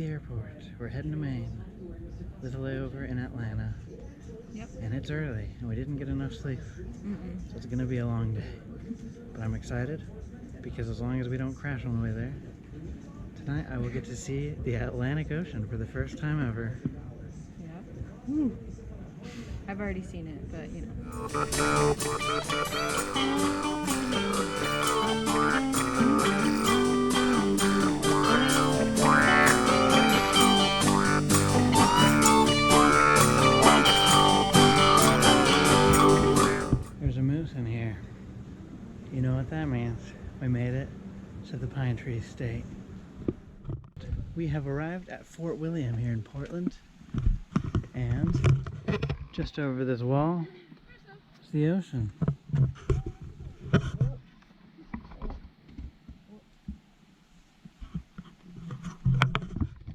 the airport. We're heading to Maine with a layover in Atlanta. Yep. And it's early and we didn't get enough sleep. So it's gonna be a long day. But I'm excited because as long as we don't crash on the way there, tonight I will get to see the Atlantic Ocean for the first time ever. Yep. Woo. I've already seen it, but you know. There's a moose in here. You know what that means. We made it to the Pine Tree State. We have arrived at Fort William here in Portland, and just over this wall is the ocean.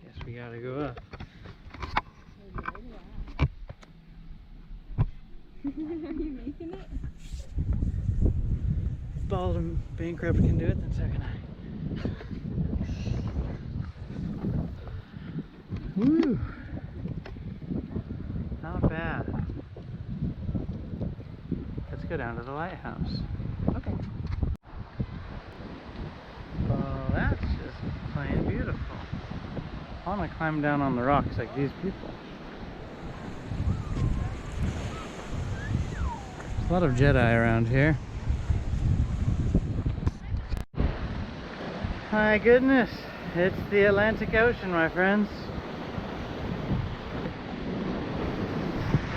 Guess we gotta go up. Are you making it? If Bald and Bankrupt can do it, then so can I. Woo! Not bad. Let's go down to the lighthouse. Okay. Oh, that's just plain beautiful. I want to climb down on the rocks like these people. There's a lot of Jedi around here. My goodness, it's the Atlantic Ocean, my friends.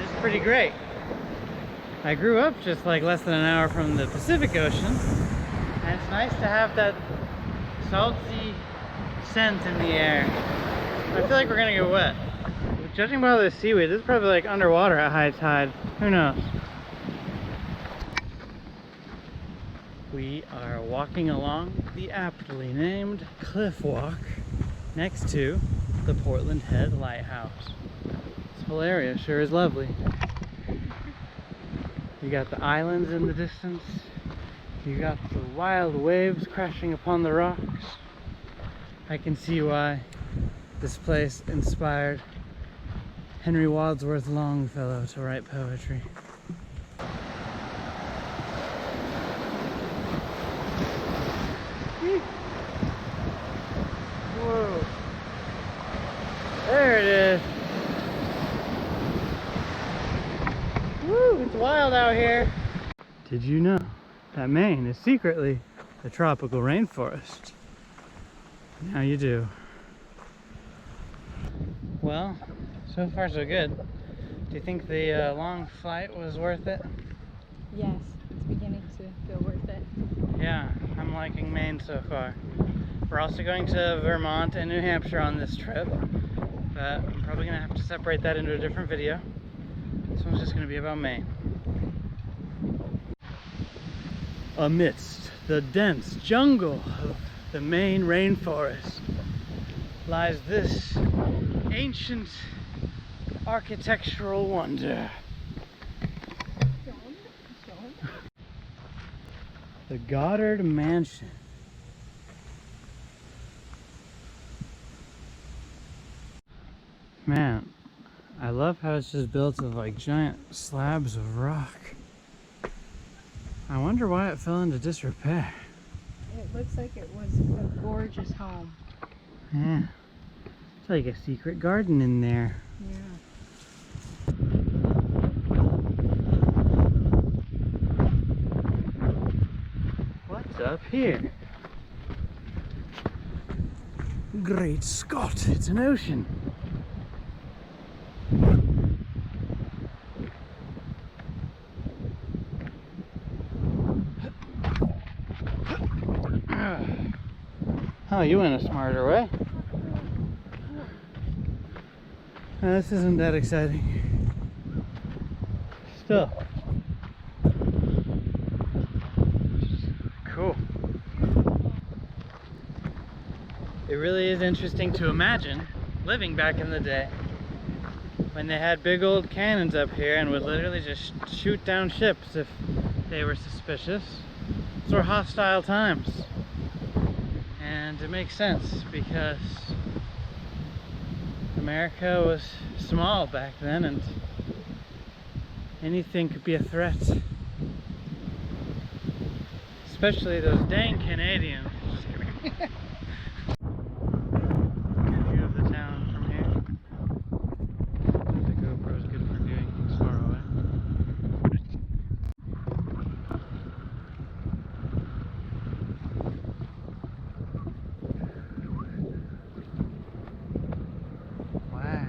It's pretty great. I grew up just like less than an hour from the Pacific Ocean, and it's nice to have that salty scent in the air. I feel like we're gonna get wet. Judging by the seaweed, this is probably like underwater at high tide. Who knows? We are walking along the aptly named cliff walk next to the Portland Head Lighthouse. This whole area sure is lovely. You got the islands in the distance. You got the wild waves crashing upon the rocks. I can see why this place inspired Henry Wadsworth Longfellow to write poetry. Whoa. There it is. Woo, it's wild out here. Did you know that Maine is secretly a tropical rainforest? Now you do. Well, so far so good. Do you think the long flight was worth it? Yes, it's beginning to feel worth it. Yeah, I'm liking Maine so far. We're also going to Vermont and New Hampshire on this trip, but I'm probably gonna have to separate that into a different video. This one's just gonna be about Maine. Amidst the dense jungle of the Maine rainforest lies this ancient architectural wonder. The Goddard Mansion. Man, I love how it's just built of like giant slabs of rock. I wonder why it fell into disrepair. It looks like it was a gorgeous home. Yeah, it's like a secret garden in there. Yeah. What's up here? Great Scott, it's an ocean. Oh, you went a smarter way. This isn't that exciting. Still. Cool. It really is interesting to imagine living back in the day when they had big old cannons up here and would literally just shoot down ships if they were suspicious. Those were hostile times. And it makes sense because America was small back then and anything could be a threat. Especially those dang Canadians. Just kidding. Good view of the town from here. The GoPro is good for viewing things far away. Wow.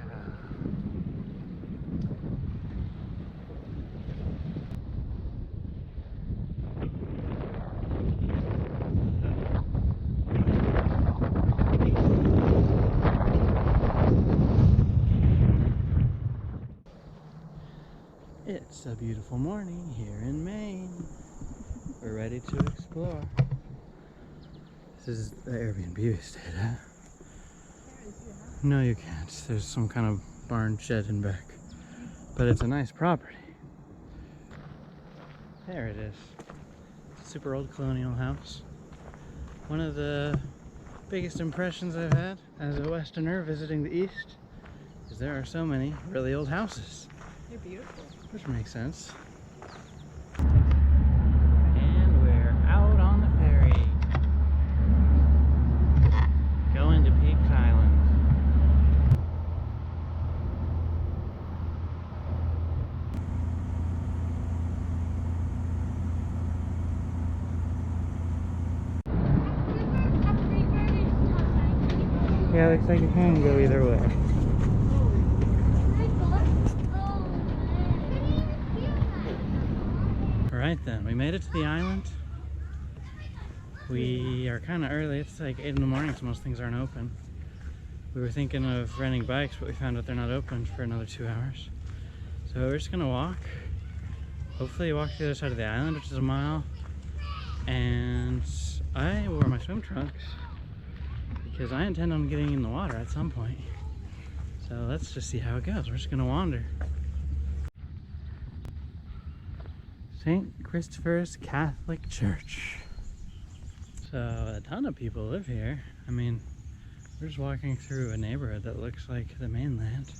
It's a beautiful morning here in Maine. We're ready to explore. This is the Airbnb we stayed at. No, you can't. There's some kind of barn shed in back. But it's a nice property. There it is. It's a super old colonial house. One of the biggest impressions I've had as a Westerner visiting the East is there are so many really old houses. They're beautiful. Which makes sense. And we're out on the ferry. Going to Peaks Island. Yeah, looks like it can go either way. Alright then, we made it to the island. We are kind of early, it's like 8 in the morning, so most things aren't open. We were thinking of renting bikes, but we found out they're not open for another 2 hours. So we're just gonna walk. Hopefully walk to the other side of the island, which is a mile. And I wore my swim trunks because I intend on getting in the water at some point. So let's just see how it goes. We're just gonna wander. St. Christopher's Catholic Church. So a ton of people live here. I mean, we're just walking through a neighborhood that looks like the mainland.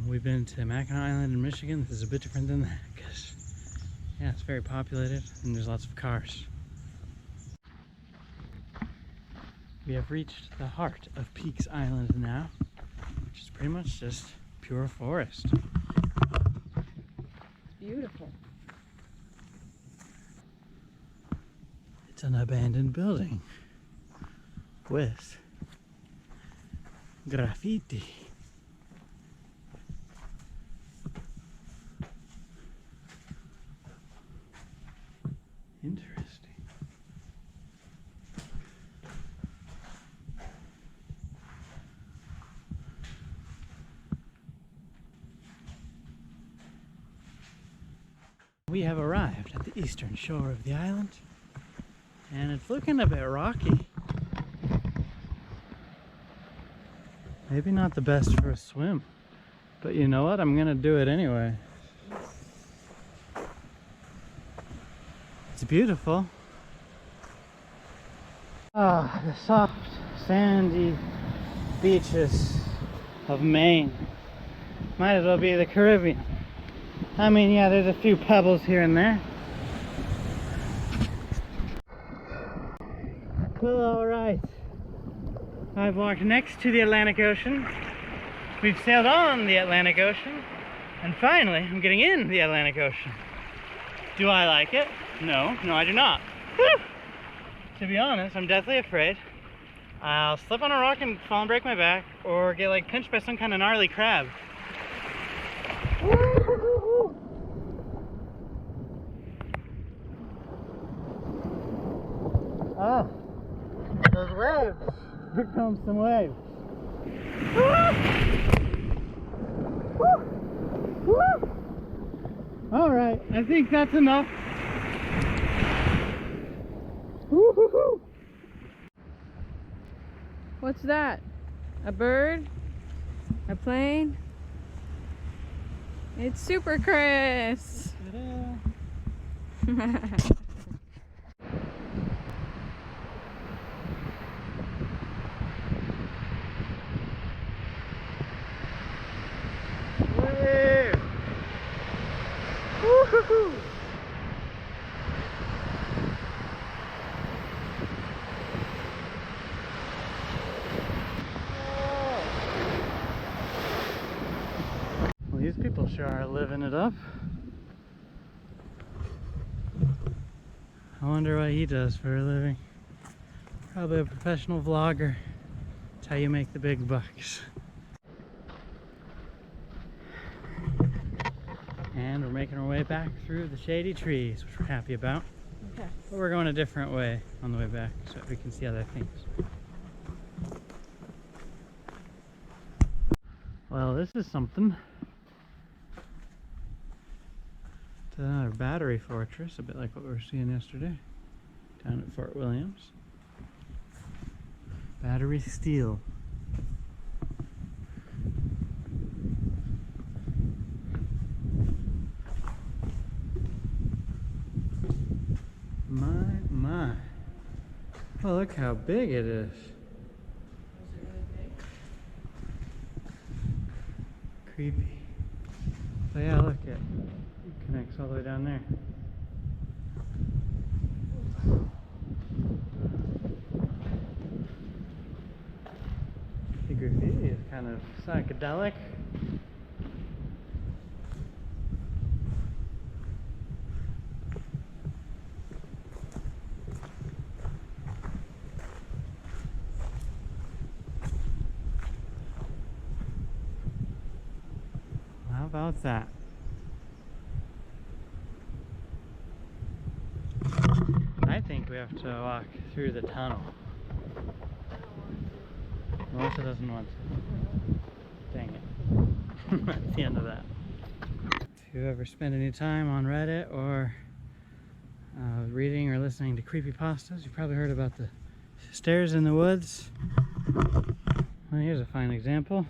We've been to Mackinac Island in Michigan. This is a bit different than that because, yeah, it's very populated and there's lots of cars. We have reached the heart of Peaks Island now, which is pretty much just pure forest. Beautiful. It's an abandoned building with graffiti. Interesting. We have arrived at the eastern shore of the island, and it's looking a bit rocky. Maybe not the best for a swim, but you know what? I'm gonna do it anyway. It's beautiful. Ah, the soft, sandy beaches of Maine. Might as well be the Caribbean. I mean, yeah, there's a few pebbles here and there. Well, alright. I've walked next to the Atlantic Ocean. We've sailed on the Atlantic Ocean. And finally, I'm getting in the Atlantic Ocean. Do I like it? No, I do not. Woo! To be honest, I'm deathly afraid I'll slip on a rock and fall and break my back, or get like pinched by some kind of gnarly crab. Ah, those waves. Here comes some waves. All right, I think that's enough. What's that? A bird? A plane? It's Super Chris! Woo! Well, these people sure are living it up. I wonder what he does for a living. Probably a professional vlogger. That's how you make the big bucks. And we're making our way back through the shady trees, which we're happy about. Okay. But we're going a different way on the way back so we can see other things. Well, this is something. It's another battery fortress, a bit like what we were seeing yesterday down at Fort Williams. Battery steel. My. Oh, look how big it is. Creepy. But yeah, look, it connects all the way down there. The graffiti is kind of psychedelic. How about that? I think we have to walk through the tunnel. Melissa doesn't want to. Dang it. That's the end of that. If you've ever spent any time on Reddit or reading or listening to creepypastas, you've probably heard about the stairs in the woods. Well, here's a fine example.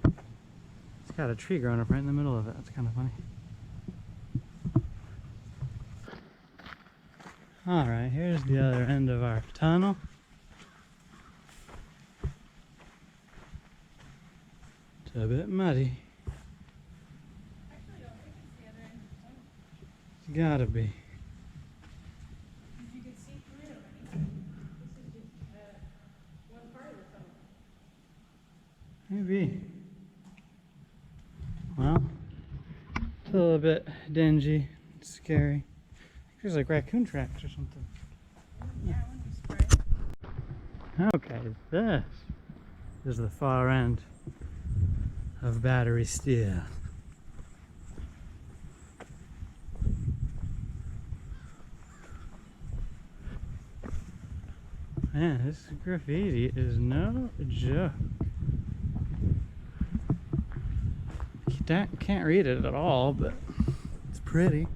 It's got a tree growing up right in the middle of it. That's kind of funny. Alright, here's the other end of our tunnel. It's a bit muddy. Actually, I don't think it's the other end of the tunnel. It's gotta be. You can see through it already. This is just one part of the tunnel. Maybe. Well, it's a little bit dingy, scary. There's like raccoon tracks or something. Yeah, I wouldn't be surprised. Okay, this is the far end of battery steel. Man, this graffiti is no joke. Can't read it at all, but it's pretty.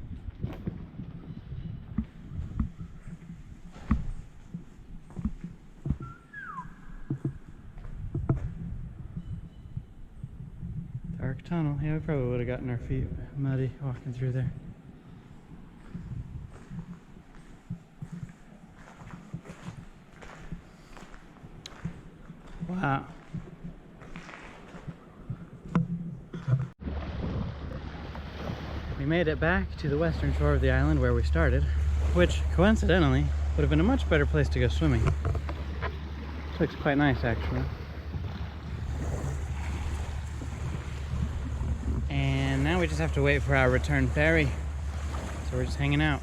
Dark tunnel. Yeah, we probably would have gotten our feet muddy walking through there. Wow. We made it back to the western shore of the island where we started, which coincidentally would have been a much better place to go swimming. This looks quite nice actually. And now we just have to wait for our return ferry. So we're just hanging out.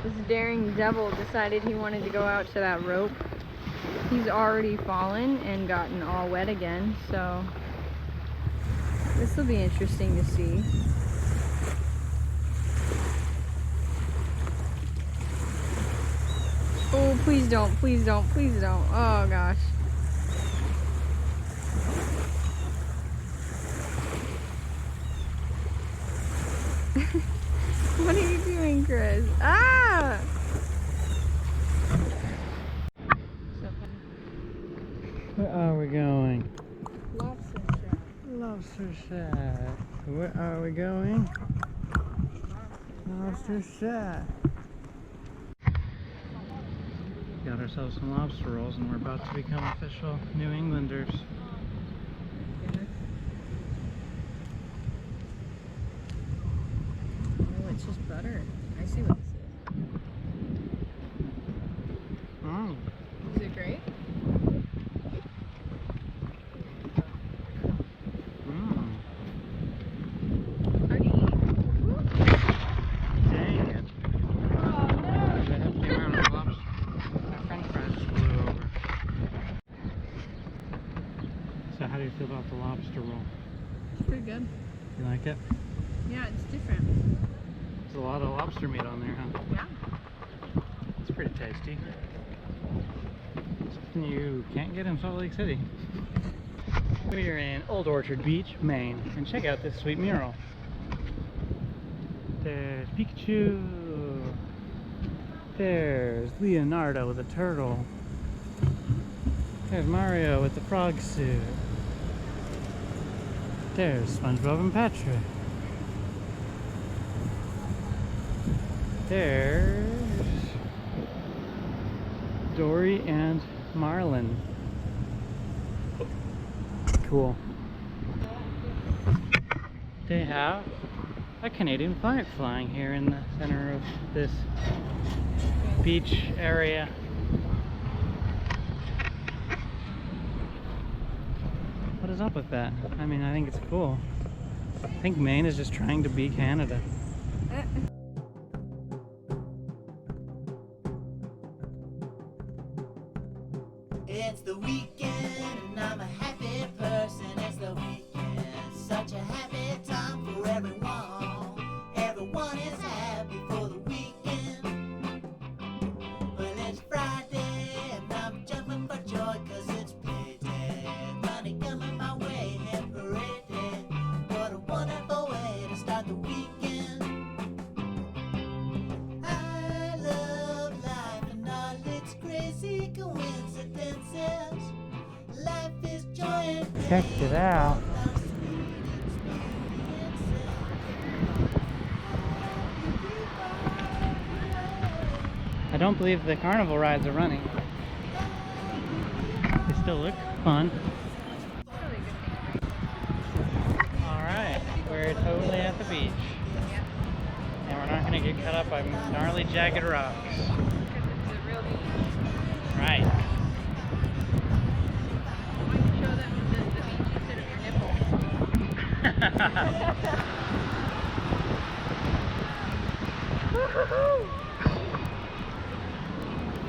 This daring devil decided he wanted to go out to that rope. He's already fallen and gotten all wet again, so this will be interesting to see. Oh, please don't, please don't, please don't. Oh gosh. What are you doing, Chris? Ah! Where are we going? Lobster shack. Lobster shack. Where are we going? Lobster shack. Got ourselves some lobster rolls and we're about to become official New Englanders. just butter. I see what this is. Mmm. Is it great? Mmm. How do you eat? Dang it. Oh no! I have to be around the lobster. My french fries just blew over. So how do you feel about the lobster roll? It's pretty good. You like it? Yeah, it's different. There's a lot of lobster meat on there, huh? Yeah. It's pretty tasty. Something you can't get in Salt Lake City. We're in Old Orchard Beach, Maine, and check out this sweet mural. There's Pikachu. There's Leonardo with a turtle. There's Mario with the frog suit. There's SpongeBob and Patrick. There's Dory and Marlin. Cool. They have a Canadian flag flying here in the center of this beach area. What is up with that? I mean, I think it's cool. I think Maine is just trying to be Canada. It's the weekend and I'm a happy person. It's the weekend, such a happy time for everyone. Everyone is happy for the weekend. Well, it's Friday and I'm jumping for joy 'cause it's payday. Money coming my way and parade day. What a wonderful way to start the weekend. I love life and all its crazy coincidences. Life is joy and Check it out. I don't believe the carnival rides are running. They still look fun. Alright, we're totally at the beach. And we're not going to get cut up by gnarly jagged rocks. Because it's a real beach. Right. Why don't you show them the beach instead of your nipples?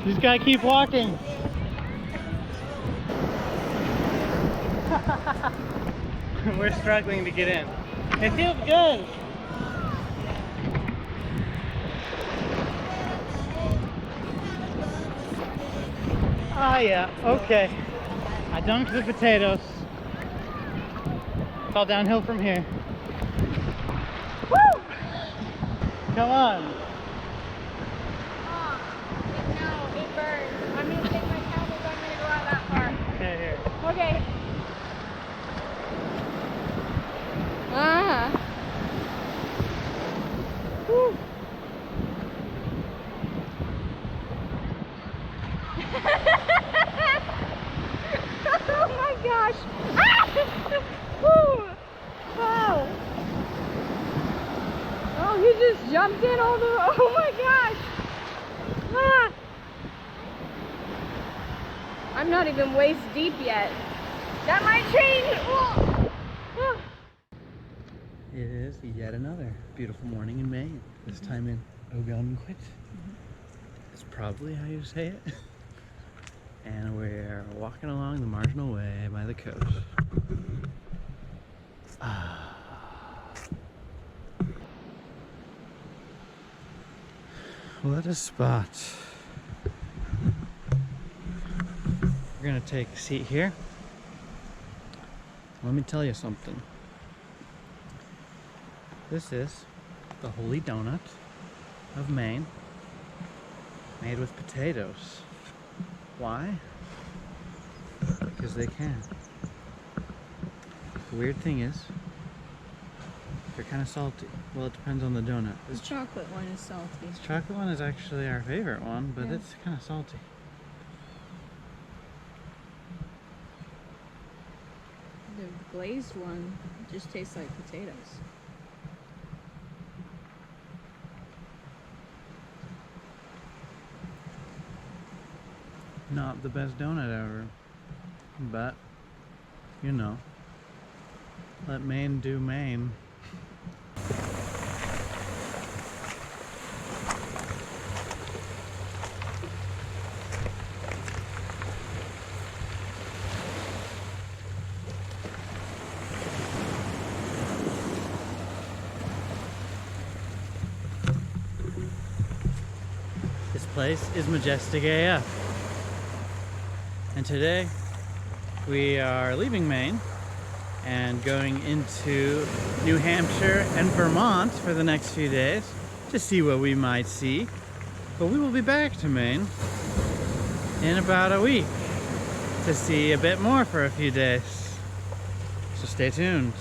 You just gotta keep walking. We're struggling to get in. It feels good. Ah, yeah, okay. I dunked the potatoes. It's all downhill from here. Woo! Come on. No, it burns. I'm going to take my towels. I'm going to go out that far. Okay, here. Okay. Ah. Woo. Oh my gosh. Ah! Woo. Oh. Oh, he just jumped in all the. Oh my gosh. Ah. I'm not even waist deep yet. That might change. Oh. Ah. It is yet another beautiful morning in Maine. This time in Ogunquit. It's probably how you say it. And we're walking along the marginal way by the coast. What a spot. We're gonna take a seat here. Let me tell you something. This is the Holy Donut of Maine, made with potatoes. Why? Because they can. The weird thing is, they're kind of salty. Well, it depends on the donut. The chocolate one is salty. This chocolate one is actually our favorite one, but Yeah. it's kind of salty. The glazed one just tastes like potatoes. not the best donut ever, but you know, let Maine do Maine. This place is majestic AF. And today we are leaving Maine and going into New Hampshire and Vermont for the next few days to see what we might see. But we will be back to Maine in about a week to see a bit more for a few days. So stay tuned.